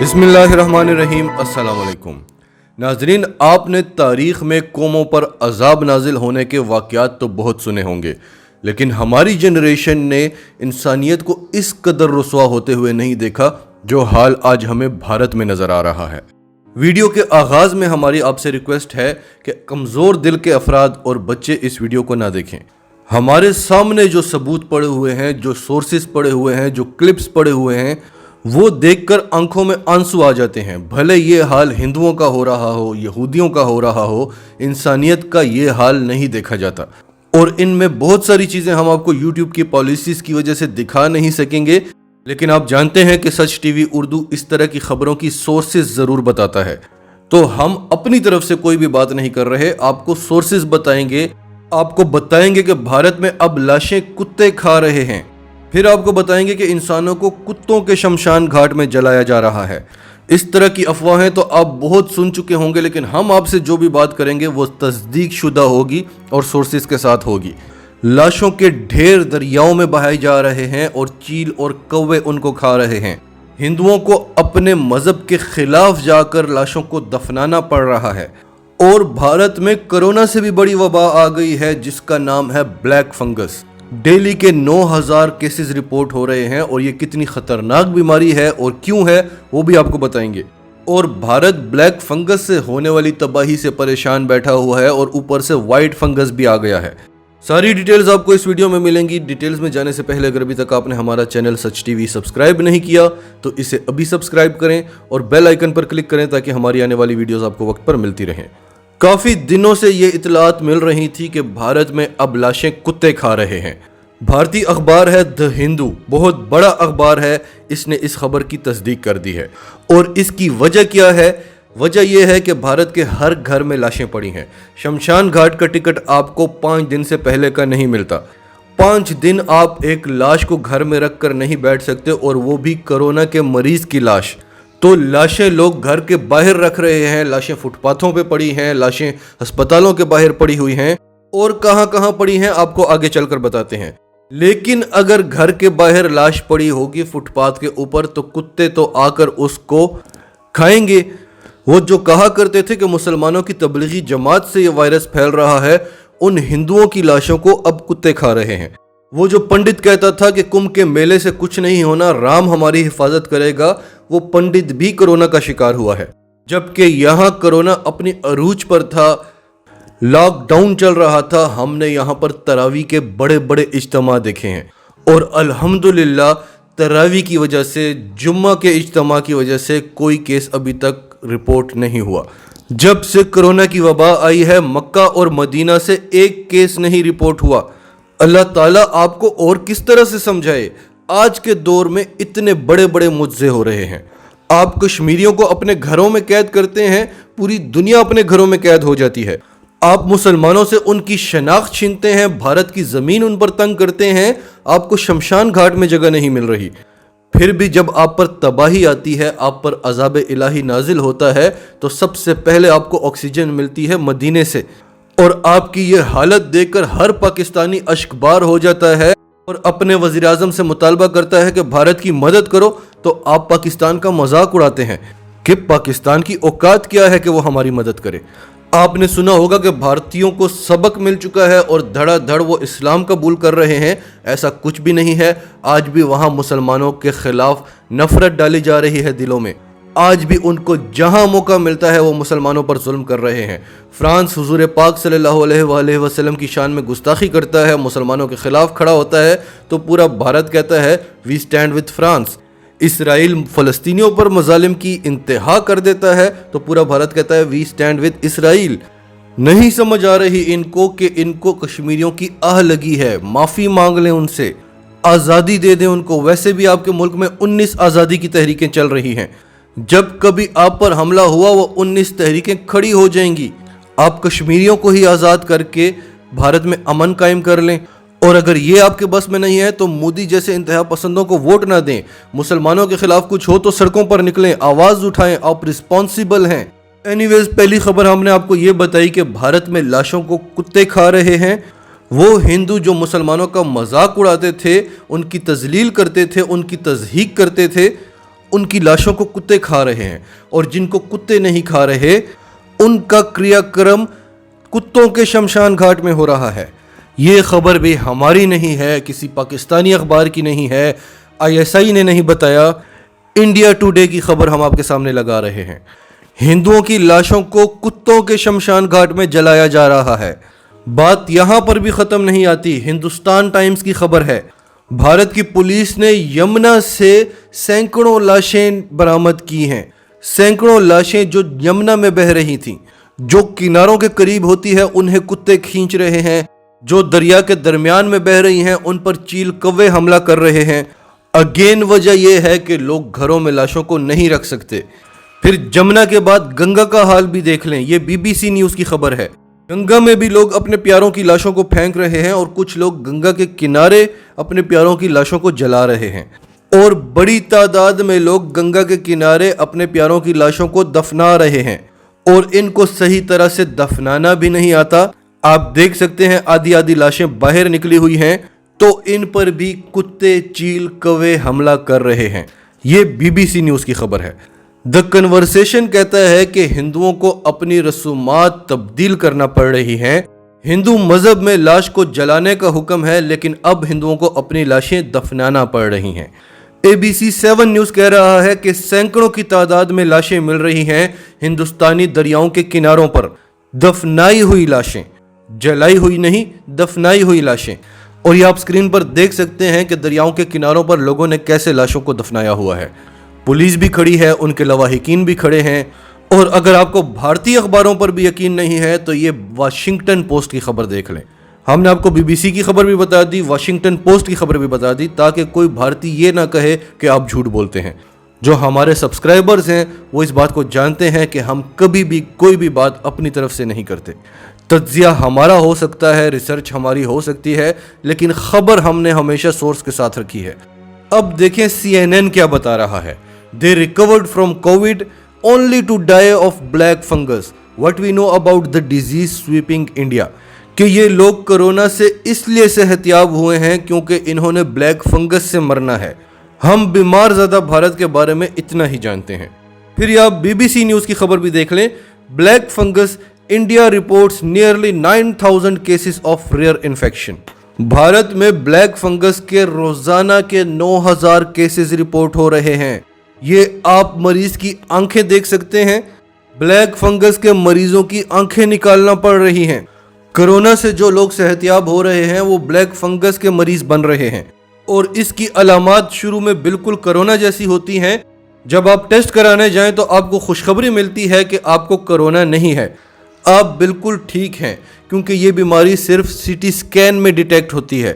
بسم اللہ الرحمن الرحیم۔ السلام علیکم ناظرین، آپ نے تاریخ میں قوموں پر عذاب نازل ہونے کے واقعات تو بہت سنے ہوں گے، لیکن ہماری جنریشن نے انسانیت کو اس قدر رسوا ہوتے ہوئے نہیں دیکھا جو حال آج ہمیں بھارت میں نظر آ رہا ہے۔ ویڈیو کے آغاز میں ہماری آپ سے ریکویسٹ ہے کہ کمزور دل کے افراد اور بچے اس ویڈیو کو نہ دیکھیں۔ ہمارے سامنے جو ثبوت پڑے ہوئے ہیں، جو سورسز پڑے ہوئے ہیں، جو کلپس پڑے ہوئے ہیں، وہ دیکھ کر آنکھوں میں آنسو آ جاتے ہیں۔ بھلے یہ حال ہندوؤں کا ہو رہا ہو، یہودیوں کا ہو رہا ہو، انسانیت کا یہ حال نہیں دیکھا جاتا۔ اور ان میں بہت ساری چیزیں ہم آپ کو یوٹیوب کی پالیسیز کی وجہ سے دکھا نہیں سکیں گے، لیکن آپ جانتے ہیں کہ سچ ٹی وی اردو اس طرح کی خبروں کی سورسز ضرور بتاتا ہے۔ تو ہم اپنی طرف سے کوئی بھی بات نہیں کر رہے، آپ کو سورسز بتائیں گے، آپ کو بتائیں گے کہ بھارت میں اب لاشیں کتے کھا رہے ہیں، پھر آپ کو بتائیں گے کہ انسانوں کو کتوں کے شمشان گھاٹ میں جلایا جا رہا ہے۔ اس طرح کی افواہیں تو آپ بہت سن چکے ہوں گے، لیکن ہم آپ سے جو بھی بات کریں گے وہ تصدیق شدہ ہوگی اور سورسز کے ساتھ ہوگی۔ لاشوں کے ڈھیر دریاؤں میں بہائے جا رہے ہیں اور چیل اور کوے ان کو کھا رہے ہیں۔ ہندوؤں کو اپنے مذہب کے خلاف جا کر لاشوں کو دفنانا پڑ رہا ہے۔ اور بھارت میں کرونا سے بھی بڑی وبا آ گئی ہے جس کا نام ہے بلیک فنگس۔ ڈیلی کے 9000 کیسز رپورٹ ہو رہے ہیں، اور یہ کتنی خطرناک بیماری ہے اور کیوں ہے وہ بھی آپ کو بتائیں گے۔ اور بھارت بلیک فنگس سے ہونے والی تباہی سے پریشان بیٹھا ہوا ہے، اور اوپر سے وائٹ فنگس بھی آ گیا ہے۔ ساری ڈیٹیلز آپ کو اس ویڈیو میں ملیں گی۔ ڈیٹیلز میں جانے سے پہلے اگر ابھی تک آپ نے ہمارا چینل سچ ٹی وی سبسکرائب نہیں کیا تو اسے ابھی سبسکرائب کریں اور بیل آئیکن پر کلک کریں تاکہ ہماری آنے والی ویڈیوز آپ کو وقت پر ملتی رہیں۔ کافی دنوں سے یہ اطلاعات مل رہی تھی کہ بھارت میں اب لاشیں کتے کھا رہے ہیں۔ بھارتی اخبار ہے دی ہندو، بہت بڑا اخبار ہے، اس نے اس خبر کی تصدیق کر دی ہے۔ اور اس کی وجہ کیا ہے؟ وجہ یہ ہے کہ بھارت کے ہر گھر میں لاشیں پڑی ہیں۔ شمشان گھاٹ کا ٹکٹ آپ کو 5 دن سے پہلے کا نہیں ملتا۔ 5 دن آپ ایک لاش کو گھر میں رکھ کر نہیں بیٹھ سکتے، اور وہ بھی کرونا کے مریض کی لاش۔ تو لاشیں لوگ گھر کے باہر رکھ رہے ہیں، لاشیں فٹ پاتھوں پہ پڑی ہیں، لاشیں ہسپتالوں کے باہر پڑی ہوئی ہیں، اور کہاں کہاں پڑی ہیں آپ کو آگے چل کر بتاتے ہیں۔ لیکن اگر گھر کے باہر لاش پڑی ہوگی فٹ پاتھ کے اوپر تو کتے تو آ کر اس کو کھائیں گے۔ وہ جو کہا کرتے تھے کہ مسلمانوں کی تبلیغی جماعت سے یہ وائرس پھیل رہا ہے، ان ہندوؤں کی لاشوں کو اب کتے کھا رہے ہیں۔ وہ جو پنڈت کہتا تھا کہ کمبھ کے میلے سے کچھ نہیں ہونا، رام ہماری حفاظت کرے گا، وہ پنڈت بھی کرونا کا شکار ہوا ہے۔ جبکہ یہاں کرونا اپنی عروج پر تھا، لاک ڈاؤن چل رہا تھا، ہم نے یہاں پر تراویح کے بڑے بڑے اجتماع دیکھے ہیں، اور الحمدللہ تراویح کی وجہ سے، جمعہ کے اجتماع کی وجہ سے کوئی کیس ابھی تک رپورٹ نہیں ہوا۔ جب سے کرونا کی وبا آئی ہے، مکہ اور مدینہ سے ایک کیس نہیں رپورٹ ہوا۔ اللہ تعالیٰ آپ کو اور کس طرح سے سمجھائے؟ آج کے دور میں اتنے بڑے بڑے معجزے ہو رہے ہیں۔ آپ کشمیریوں کو اپنے گھروں میں قید کرتے ہیں، پوری دنیا اپنے گھروں میں قید ہو جاتی ہے۔ آپ مسلمانوں سے ان کی شناخت چھینتے ہیں، بھارت کی زمین ان پر تنگ کرتے ہیں، آپ کو شمشان گھاٹ میں جگہ نہیں مل رہی۔ پھر بھی جب آپ پر تباہی آتی ہے، آپ پر عذاب الہی نازل ہوتا ہے، تو سب سے پہلے آپ کو آکسیجن ملتی ہے مدینے سے، اور آپ کی یہ حالت دیکھ کر ہر پاکستانی اشکبار ہو جاتا ہے اور اپنے وزیر اعظم سے مطالبہ کرتا ہے کہ بھارت کی مدد کرو، تو آپ پاکستان کا مذاق اڑاتے ہیں کہ پاکستان کی اوقات کیا ہے کہ وہ ہماری مدد کرے۔ آپ نے سنا ہوگا کہ بھارتیوں کو سبق مل چکا ہے اور دھڑا دھڑ وہ اسلام قبول کر رہے ہیں۔ ایسا کچھ بھی نہیں ہے، آج بھی وہاں مسلمانوں کے خلاف نفرت ڈالی جا رہی ہے دلوں میں۔ آج بھی ان کو جہاں موقع ملتا ہے وہ مسلمانوں پر ظلم کر رہے ہیں۔ فرانس حضور پاک صلی اللہ علیہ وآلہ وسلم کی شان میں گستاخی کرتا ہے، مسلمانوں کے خلاف کھڑا ہوتا ہے، تو پورا بھارت کہتا ہے وی سٹینڈ وتھ فرانس۔ اسرائیل فلسطینیوں پر مظالم کی انتہا کر دیتا ہے تو پورا بھارت کہتا ہے وی سٹینڈ وتھ اسرائیل۔ نہیں سمجھ آ رہی ان کو کہ ان کو کشمیریوں کی آہ لگی ہے، معافی مانگ لیں ان سے، آزادی دے دیں ان کو۔ ویسے بھی آپ کے ملک میں 19 آزادی کی تحریکیں چل رہی ہیں، جب کبھی آپ پر حملہ ہوا وہ 19 تحریکیں کھڑی ہو جائیں گی۔ آپ کشمیریوں کو ہی آزاد کر کے بھارت میں امن قائم کر لیں، اور اگر یہ آپ کے بس میں نہیں ہے تو مودی جیسے انتہا پسندوں کو ووٹ نہ دیں۔ مسلمانوں کے خلاف کچھ ہو تو سڑکوں پر نکلیں، آواز اٹھائیں، آپ رسپانسیبل ہیں۔ اینیویز، پہلی خبر ہم نے آپ کو یہ بتائی کہ بھارت میں لاشوں کو کتے کھا رہے ہیں۔ وہ ہندو جو مسلمانوں کا مذاق اڑاتے تھے، ان کی تذلیل کرتے تھے، ان کی تضحیک کرتے تھے، ان کی لاشوں کو کتے کھا رہے ہیں، اور جن کو کتے نہیں کھا رہے ان کا کریا کرم کتوں کے شمشان گھاٹ میں ہو رہا ہے۔ یہ خبر بھی ہماری نہیں ہے، کسی پاکستانی اخبار کی نہیں ہے، ISI نے نہیں بتایا، انڈیا ٹوڈے کی خبر ہم آپ کے سامنے لگا رہے ہیں۔ ہندوؤں کی لاشوں کو کتوں کے شمشان گھاٹ میں جلایا جا رہا ہے۔ بات یہاں پر بھی ختم نہیں آتی، ہندوستان ٹائمز کی خبر ہے، بھارت کی پولیس نے یمنا سے سینکڑوں لاشیں برآمد کی ہیں، سینکڑوں لاشیں جو یمنا میں بہہ رہی تھیں، جو کناروں کے قریب ہوتی ہے انہیں کتے کھینچ رہے ہیں، جو دریا کے درمیان میں بہہ رہی ہیں ان پر چیل کوے حملہ کر رہے ہیں۔ اگین وجہ یہ ہے کہ لوگ گھروں میں لاشوں کو نہیں رکھ سکتے۔ پھر جمنا کے بعد گنگا کا حال بھی دیکھ لیں، یہ BBC نیوز کی خبر ہے۔ گنگا میں بھی لوگ اپنے پیاروں کی لاشوں کو پھینک رہے ہیں، اور کچھ لوگ گنگا کے کنارے اپنے پیاروں کی لاشوں کو جلا رہے ہیں، اور بڑی تعداد میں لوگ گنگا کے کنارے اپنے پیاروں کی لاشوں کو دفنا رہے ہیں، اور ان کو صحیح طرح سے دفنانا بھی نہیں آتا۔ آپ دیکھ سکتے ہیں آدھی آدھی لاشیں باہر نکلی ہوئی ہیں، تو ان پر بھی کتے چیل کوے حملہ کر رہے ہیں۔ یہ BBC نیوز کی خبر ہے۔ دی کنورسیشن کہتا ہے کہ ہندوؤں کو اپنی رسومات تبدیل کرنا پڑ رہی ہیں۔ ہندو مذہب میں لاش کو جلانے کا حکم ہے، لیکن اب ہندوؤں کو اپنی لاشیں دفنانا پڑ رہی ہیں۔ ABC 7 نیوز کہہ رہا ہے کہ سینکڑوں کی تعداد میں لاشیں مل رہی ہیں ہندوستانی دریاؤں کے کناروں پر، دفنائی ہوئی لاشیں، جلائی ہوئی نہیں، دفنائی ہوئی لاشیں۔ اور یہ آپ سکرین پر دیکھ سکتے ہیں کہ دریاؤں کے کناروں پر لوگوں نے کیسے لاشوں کو دفنایا ہوا ہے۔ پولیس بھی کھڑی ہے، ان کے لواحقین بھی کھڑے ہیں، اور اگر آپ کو بھارتی اخباروں پر بھی یقین نہیں ہے تو یہ واشنگٹن پوسٹ کی خبر دیکھ لیں۔ ہم نے آپ کو BBC کی خبر بھی بتا دی، واشنگٹن پوسٹ کی خبر بھی بتا دی، تاکہ کوئی بھارتی یہ نہ کہے کہ آپ جھوٹ بولتے ہیں۔ جو ہمارے سبسکرائبرز ہیں وہ اس بات کو جانتے ہیں کہ ہم کبھی بھی کوئی بھی بات اپنی طرف سے نہیں کرتے۔ تجزیہ ہمارا ہو سکتا ہے، ریسرچ ہماری ہو سکتی ہے، لیکن خبر ہم نے ہمیشہ سورس کے ساتھ رکھی ہے۔ اب دیکھیں CNN کیا بتا رہا ہے۔ They recovered from COVID only to die of black fungus. What we know about the disease sweeping India. کہ یہ لوگ کرونا سے اس لیے صحتیاب ہوئے ہیں کیونکہ انہوں نے بلیک فنگس سے مرنا ہے۔ ہم بیمار زدہ بھارت کے بارے میں اتنا ہی جانتے ہیں۔ پھر یہ آپ BBC نیوز کی خبر بھی دیکھ لیں۔ Black fungus India reports nearly 9000 cases of rare infection. Bharat میں بلیک فنگس کے روزانہ کے 9000 کیسز رپورٹ ہو رہے ہیں۔ یہ آپ مریض کی آنکھیں دیکھ سکتے ہیں، بلیک فنگس کے مریضوں کی آنکھیں نکالنا پڑ رہی ہیں۔ کرونا سے جو لوگ صحتیاب ہو رہے ہیں وہ بلیک فنگس کے مریض بن رہے ہیں، اور اس کی علامات شروع میں بالکل کرونا جیسی ہوتی ہیں۔ جب آپ ٹیسٹ کرانے جائیں تو آپ کو خوشخبری ملتی ہے کہ آپ کو کرونا نہیں ہے، آپ بالکل ٹھیک ہیں، کیونکہ یہ بیماری صرف CT اسکین میں ڈیٹیکٹ ہوتی ہے۔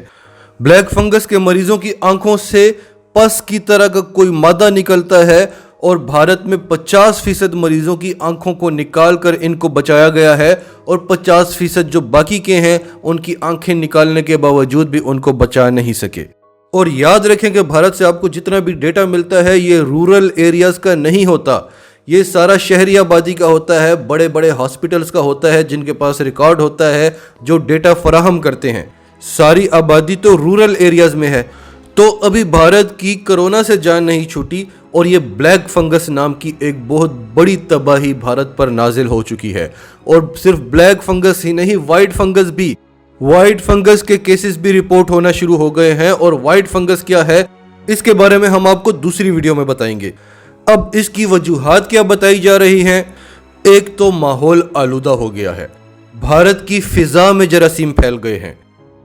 بلیک فنگس کے مریضوں کی آنکھوں سے پس کی طرح کا کوئی مادہ نکلتا ہے، اور بھارت میں 50% مریضوں کی آنکھوں کو نکال کر ان کو بچایا گیا ہے، اور 50% جو باقی کے ہیں ان کی آنکھیں نکالنے کے باوجود بھی ان کو بچا نہیں سکے۔ اور یاد رکھیں کہ بھارت سے آپ کو جتنا بھی ڈیٹا ملتا ہے یہ رورل ایریاز کا نہیں ہوتا، یہ سارا شہری آبادی کا ہوتا ہے، بڑے بڑے ہاسپٹلز کا ہوتا ہے جن کے پاس ریکارڈ ہوتا ہے جو ڈیٹا فراہم کرتے ہیں۔ ساری آبادی تو رورل ایریاز میں ہے۔ تو ابھی بھارت کی کرونا سے جان نہیں چھوٹی، اور یہ بلیک فنگس نام کی ایک بہت بڑی تباہی بھارت پر نازل ہو چکی ہے۔ اور صرف بلیک فنگس ہی نہیں، وائٹ فنگس بھی، وائٹ فنگس کے کیسز بھی رپورٹ ہونا شروع ہو گئے ہیں۔ اور وائٹ فنگس کیا ہے اس کے بارے میں ہم آپ کو دوسری ویڈیو میں بتائیں گے۔ اب اس کی وجوہات کیا بتائی جا رہی ہیں؟ ایک تو ماحول آلودہ ہو گیا ہے، بھارت کی فضا میں جراثیم پھیل گئے ہیں۔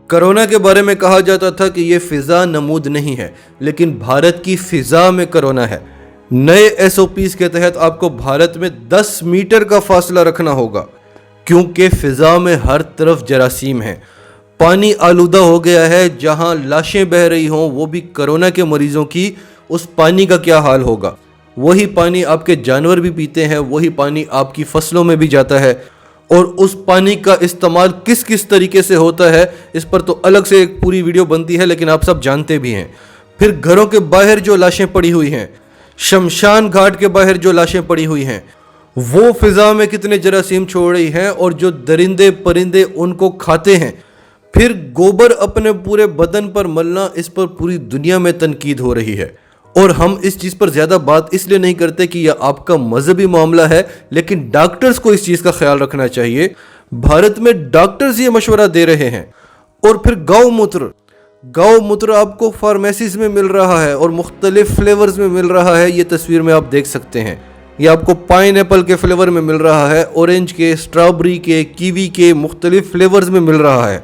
کرونا کے بارے میں کہا جاتا تھا کہ یہ فضا نمود نہیں ہے، لیکن بھارت کی فضا میں کرونا ہے۔ نئے SOPs کے تحت آپ کو بھارت میں 10 میٹر کا فاصلہ رکھنا ہوگا، کیونکہ فضا میں ہر طرف جراثیم ہیں۔ پانی آلودہ ہو گیا ہے، جہاں لاشیں بہہ رہی ہوں وہ بھی کرونا کے مریضوں کی، اس پانی کا کیا حال ہوگا؟ وہی پانی آپ کے جانور بھی پیتے ہیں، وہی پانی آپ کی فصلوں میں بھی جاتا ہے، اور اس پانی کا استعمال کس کس طریقے سے ہوتا ہے اس پر تو الگ سے ایک پوری ویڈیو بنتی ہے، لیکن آپ سب جانتے بھی ہیں۔ پھر گھروں کے باہر جو لاشیں پڑی ہوئی ہیں، شمشان گھاٹ کے باہر جو لاشیں پڑی ہوئی ہیں، وہ فضا میں کتنے جراثیم چھوڑ رہی ہیں، اور جو درندے پرندے ان کو کھاتے ہیں۔ پھر گوبر اپنے پورے بدن پر ملنا، اس پر پوری دنیا میں تنقید ہو رہی ہے، اور ہم اس چیز پر زیادہ بات اس لیے نہیں کرتے کہ یہ آپ کا مذہبی معاملہ ہے، لیکن ڈاکٹرز کو اس چیز کا خیال رکھنا چاہیے۔ بھارت میں ڈاکٹرز یہ مشورہ دے رہے ہیں۔ اور پھر گاؤ موتر آپ کو فارمیسیز میں مل رہا ہے اور مختلف فلیورز میں مل رہا ہے۔ یہ تصویر میں آپ دیکھ سکتے ہیں، یہ آپ کو پائن ایپل کے فلیور میں مل رہا ہے، اورنج کے، اسٹرابری کے، کیوی کے، مختلف فلیورز میں مل رہا ہے۔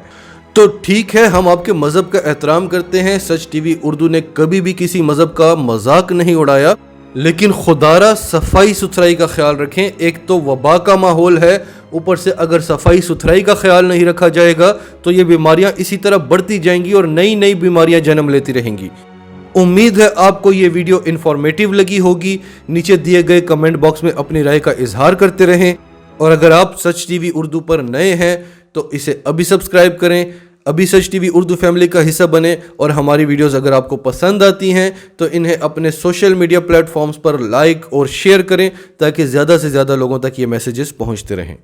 تو ٹھیک ہے، ہم آپ کے مذہب کا احترام کرتے ہیں، سچ ٹی وی اردو نے کبھی بھی کسی مذہب کا مذاق نہیں اڑایا، لیکن خدارہ صفائی ستھرائی کا خیال رکھیں۔ ایک تو وبا کا ماحول ہے، اوپر سے اگر صفائی ستھرائی کا خیال نہیں رکھا جائے گا تو یہ بیماریاں اسی طرح بڑھتی جائیں گی اور نئی بیماریاں جنم لیتی رہیں گی۔ امید ہے آپ کو یہ ویڈیو انفارمیٹیو لگی ہوگی۔ نیچے دیے گئے کمنٹ باکس میں اپنی رائے کا اظہار کرتے رہیں، اور اگر آپ سچ ٹی وی اردو پر نئے ہیں تو اسے ابھی سبسکرائب کریں، ابھی سچ ٹی وی اردو فیملی کا حصہ بنیں، اور ہماری ویڈیوز اگر آپ کو پسند آتی ہیں تو انہیں اپنے سوشل میڈیا پلیٹ فارمز پر لائک اور شیئر کریں تاکہ زیادہ سے زیادہ لوگوں تک یہ میسیجز پہنچتے رہیں۔